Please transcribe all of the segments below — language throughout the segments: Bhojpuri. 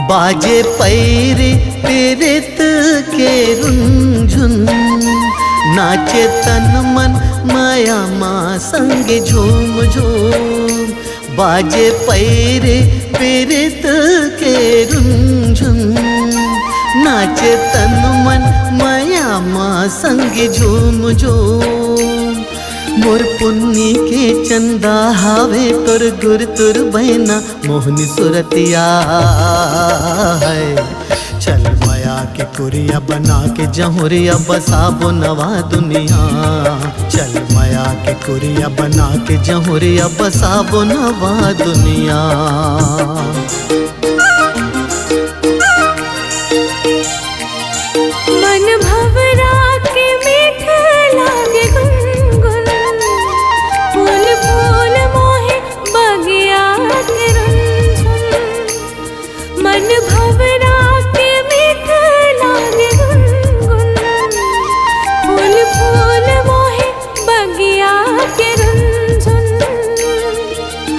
बाजे पैरे प्रेरित के रुंझुन, नाचे तन मन माया माँ संग झूम झूम। बाजे पैरे प्रेरित के रुंझुन, नाचे तन मन माया माँ संग झूम झूम। मोर पुन्नी के चंदा हावे तोर गुर तुर बहना मोहनी सुरतिया है। चल माया के कुरिया बना के जहुरिया बसाबो नवा दुनिया। चल माया के कुरिया बना के जहुरिया बसाबो नवा दुनिया। मन भवरा के मीठ लागे गुनगुन, फूल फूल मोहे बगिया के रुंझुन। मन भवरा के मीठ लागे गुनगुन, फूल फूल मोहे बगिया के रुंझुन।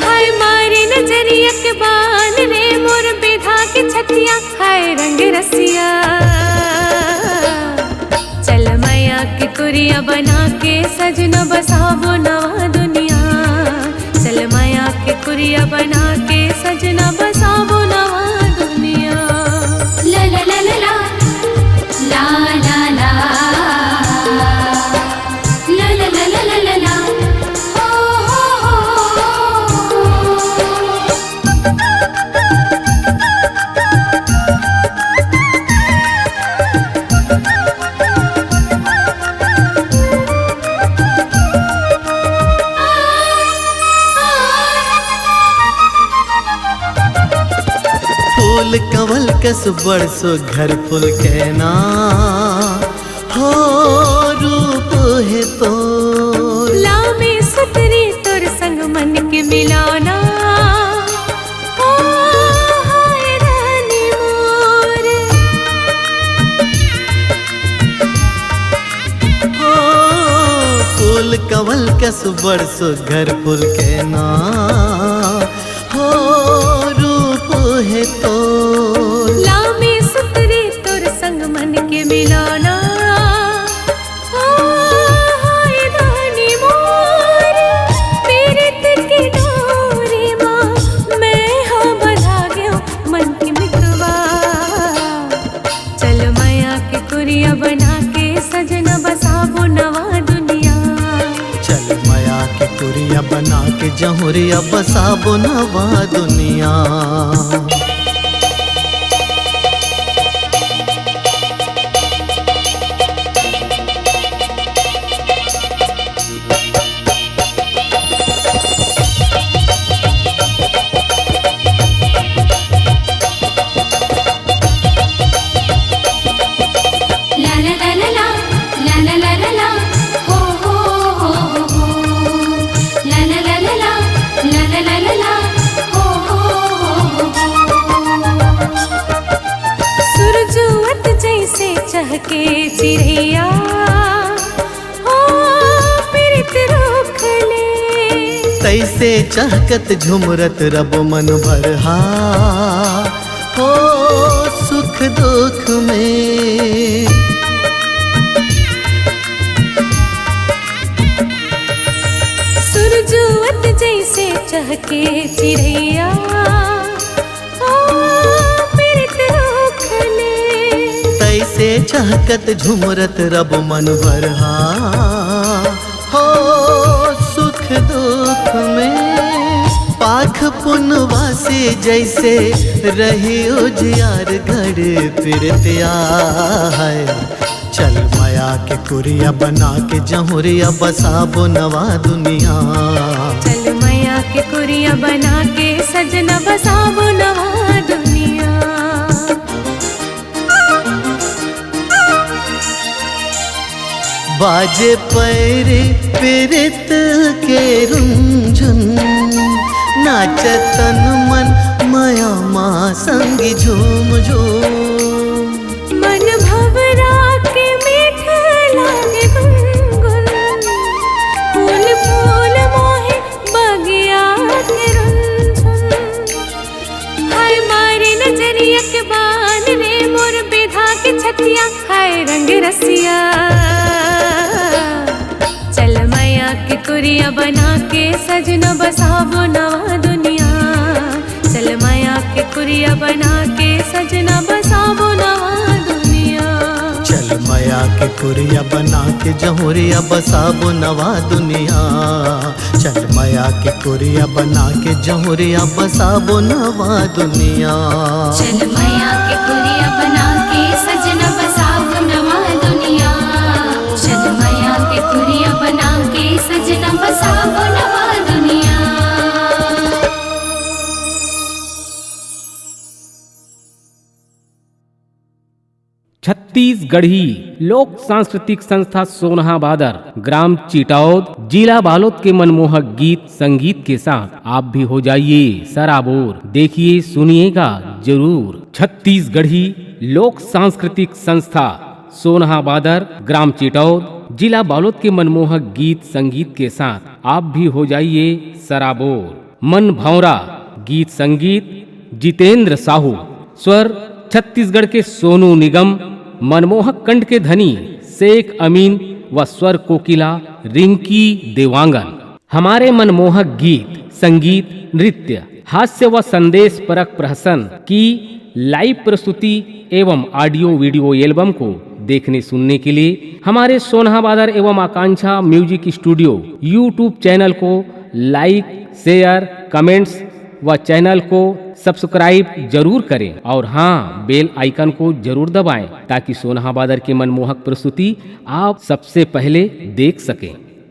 हाय मारे नजरिया के बान रे मोर बेधा के छतिया, हाय रंग रसिया। चल माया के कुरिया बना के सजना बसाबो नवा दुनिया। चल माया के कुरिया बना के सजना बसाबो नवा दुनिया। ला ला ला ला ला ला ला ला ला ला ला ला ला ला हो फूल कंवल कस बरसो घर फूल कहना हो रूप है तो। लामे सुतरी तोर संग मन के मिलाना, ओ हाय रानी मोर। हो फूल कंवल कस बरसो घर फूल कहना हो रूप है तो। लामे सुतरी तोर संग मन के मिलाना, ओ हाय रानी मोर। पीरित की डोरी माँ मैं हाँ बंधा गयो मन की मितवा। चल माया के कुरिया बना के सजना बसाबो नवा दुनिया। चल माया के कुरिया बना के जहुरिया बसाबो नवा दुनिया। चहके चिड़ैया हो प्रीत रूख ले। तैसे चहकत झुमरत रब मन भरहा हो सुख दुख में। सुरजुवत जैसे चहके चिड़ैया तैसे चहकत झुमरत रब मन भरहा हो सुख दुख में। पाग आँख पुनवा से जैसे रही उजियार घड़ फिरतिया है। चल माया के कुरिया बना के जहुरिया बसाबो नवा दुनिया। चल माया के कुरिया बना के सजना बसाबो नवा दुनिया। बाजे पैरे पीरित के रुंझुन, नाचतन मन माया माँ संगी झूम झूम। मन भवरा के मीठ लागे गुनगुन, फूल फूल मोहे बगिया के रुंझुन। हाय मारे नजरिया के बान रे मोर बेधा के छतिया, हाय रंग रसिया। चल माया के कुरिया बना के सजना बसाबो नवा दुनिया। चल माया के कुरिया बना के सजना बसाबो नवा दुनिया। चल माया के कुरिया बना के जहुरिया बसाबो नवा दुनिया। चल माया के कुरिया बना के जहुरिया बसाबो नवा दुनिया। चल माया के कुरिया बना के सजना बसाबो नवा दुनिया। चल माया के कुरिया बना के सजना बसाबो नवा दुनिया। छत्तीसगढ़ी लोक सांस्कृतिक संस्था सोनहा बादर, ग्राम चिटौद, जिला बालोद के मनमोहक गीत संगीत के साथ आप भी हो जाइए सराबोर। देखिए सुनिएगा जरूर। छत्तीसगढ़ी लोक सांस्कृतिक संस्था सोनहा बादर, ग्राम चिटौद, जिला बालोद के मनमोहक गीत संगीत के साथ आप भी हो जाइए सराबोर। मन भौरा गीत संगीत जितेंद्र साहू, स्वर छत्तीसगढ़ के सोनू निगम, मनमोहक कंठ के धनी शेख अमीन व स्वर कोकिला रिंकी देवांगन। हमारे मनमोहक गीत संगीत नृत्य हास्य व संदेश परक प्रहसन की लाइव प्रस्तुति एवं ऑडियो वीडियो एल्बम को देखने सुनने के लिए हमारे सोनहा बादर एवं आकांक्षा म्यूजिक स्टूडियो यूट्यूब चैनल को लाइक, शेयर, कमेंट्स व चैनल को सब्सक्राइब जरूर करें और हाँ, बेल आइकन को जरूर दबाएं ताकि सोनहा बादर की मनमोहक प्रस्तुति आप सबसे पहले देख सकें।